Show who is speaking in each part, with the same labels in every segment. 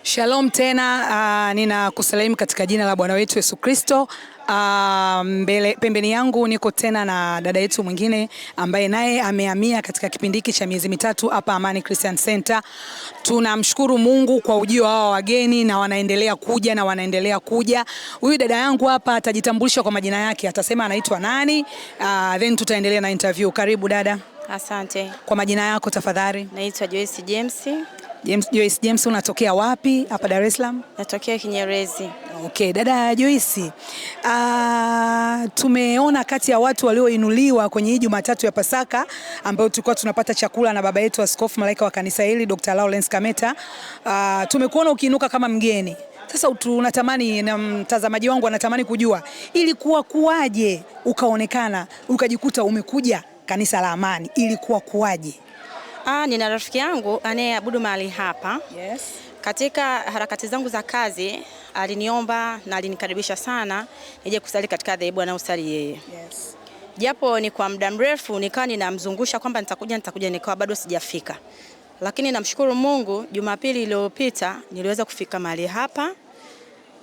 Speaker 1: Shalom tena, ninakusalimu katika jina la Bwana wetu Yesu Kristo. Pembeni yangu niko tena na dada yetu mwingine ambaye naye amehamia katika kipindi hiki cha miezi mitatu hapa Amani Christian Center. Tunamshukuru Mungu kwa ujio wao wageni na wanaendelea kuja. Huyu dada yangu hapa atajitambulisha kwa majina yake, atasema anaitwa nani, then tutaendelea na interview. Karibu dada.
Speaker 2: Asante.
Speaker 1: Kwa majina yako tafadhali?
Speaker 2: Naitwa Joyce James.
Speaker 1: Joyce James, unatokea wapi hapa Dar es Salaam?
Speaker 2: Natokea Kinyerezi.
Speaker 1: Okay, dada Joyce, tumeona kati ya watu walioinuliwa kwenye hii Jumatatu ya Pasaka ambayo tulikuwa tunapata chakula na baba yetu Askofu Malaika wa kanisa hili Dr. Lawrence Kameta. Tumekuona ukiinuka kama mgeni. Sasa tunatamani, na mtazamaji wangu anatamani kujua, ilikuwa kuwaje ukaonekana ukajikuta umekuja kanisa la Amani, ilikuwa kuwaje?
Speaker 2: Nina rafiki yangu anayeabudu mahali hapa.
Speaker 1: Yes.
Speaker 2: Katika harakati zangu za kazi aliniomba na alinikaribisha sana nije kusali katika dhehebu anayosali yeye.
Speaker 1: Yes.
Speaker 2: Japo ni kwa muda mrefu nikawa ninamzungusha kwamba nitakuja nikawa bado sijafika. Lakini namshukuru Mungu, Jumapili iliyopita niliweza kufika mahali hapa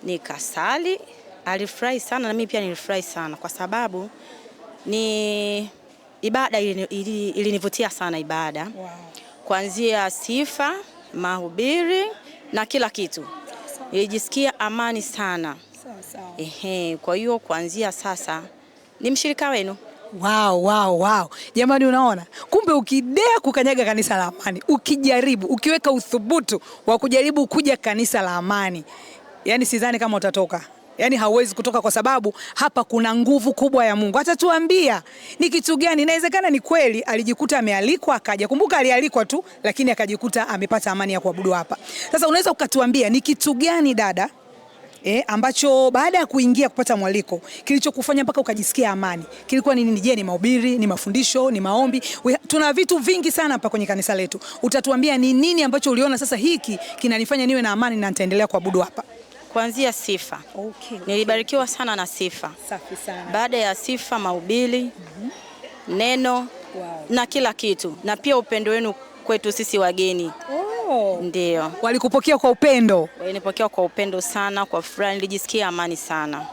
Speaker 2: nikasali. Alifurahi sana na mimi pia nilifurahi sana kwa sababu ni ibada ilinivutia sana ibada.
Speaker 1: Wow.
Speaker 2: Kuanzia sifa, mahubiri na kila kitu. Nilijisikia amani sana.
Speaker 1: Sawa.
Speaker 2: Kwa hiyo kuanzia sasa ni mshirika wenu.
Speaker 1: Wow. Jamani, unaona? Kumbe ukidea kukanyaga kanisa la Amani, ukijaribu, ukiweka uthubutu wa kujaribu kuja kanisa la Amani, yani sidhani kama utatoka. Yani hauwezi kutoka kwa sababu hapa kuna nguvu kubwa ya Mungu. Atatuambia ni kitu gani. Inawezekana ni kweli alijikuta amealikwa akaja. Kumbuka alialikwa tu lakini akajikuta amepata amani ya kuabudu hapa. Sasa unaweza ukatuambia ni kitu gani dada ambacho baada ya kuingia kupata mwaliko kilichokufanya mpaka ukajisikia amani? Kilikuwa ni nini? Je, ni mahubiri, ni mafundisho, ni maombi? Tuna vitu vingi sana hapa kwenye kanisa letu. Utatuambia ni nini ambacho uliona sasa hiki kinanifanya niwe na amani na nitaendelea kuabudu hapa?
Speaker 2: Kuanzia sifa.
Speaker 1: Okay.
Speaker 2: Nilibarikiwa sana na sifa.
Speaker 1: Safi sana.
Speaker 2: Baada ya sifa, mahubiri, neno,
Speaker 1: wow,
Speaker 2: na kila kitu. Na pia upendo wenu kwetu sisi wageni. Ndio.
Speaker 1: Walikupokea kwa upendo?
Speaker 2: Walinipokea kwa upendo sana, kwa furaha, nilijisikia amani sana.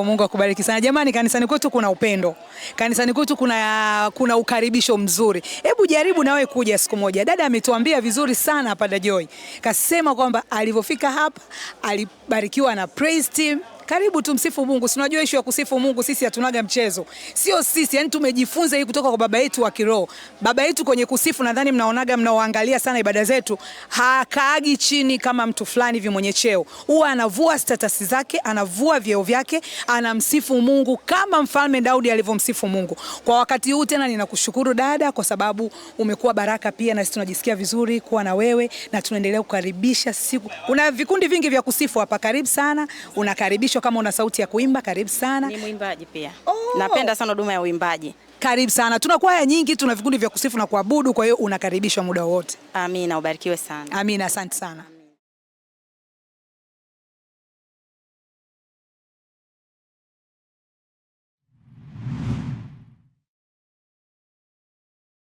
Speaker 1: Mungu akubariki sana. Jamani, kanisani kwetu kuna upendo. Kanisani kwetu kuna ukaribisho mzuri. Hebu jaribu nawe kuja siku moja. Dada ametuambia vizuri sana hapa dada Joy. Kasema kwamba alivyofika hapa alibarikiwa na praise team. Karibu tumsifu Mungu. Si unajua issue ya kusifu Mungu sisi hatunaga mchezo. Sio sisi, yani tumejifunza hii kutoka kwa baba yetu wa kiroho. Baba yetu kwenye kusifu, nadhani mnaoangalia sana ibada zetu, hakaagi chini kama mtu fulani hivi mwenye cheo. Huwa anavua status zake, anavua vyeo vyake, anamsifu Mungu kama Mfalme Daudi alivyomsifu Mungu. Kwa wakati huu tena ninakushukuru dada kwa sababu umekuwa baraka pia, na sisi tunajisikia vizuri kuwa na wewe na tunaendelea kukaribisha siku. Una vikundi vingi vya kusifu hapa, karibu sana. Unakaribishwa kama una sauti ya kuimba, karibu sana.
Speaker 2: Ni mwimbaji pia. Napenda sana huduma ya uimbaji.
Speaker 1: Karibu sana. Tuna kwaya nyingi, tuna vikundi vya kusifu na kuabudu, kwa hiyo unakaribishwa muda wote.
Speaker 2: Amina, ubarikiwe sana.
Speaker 1: Amina, asante sana.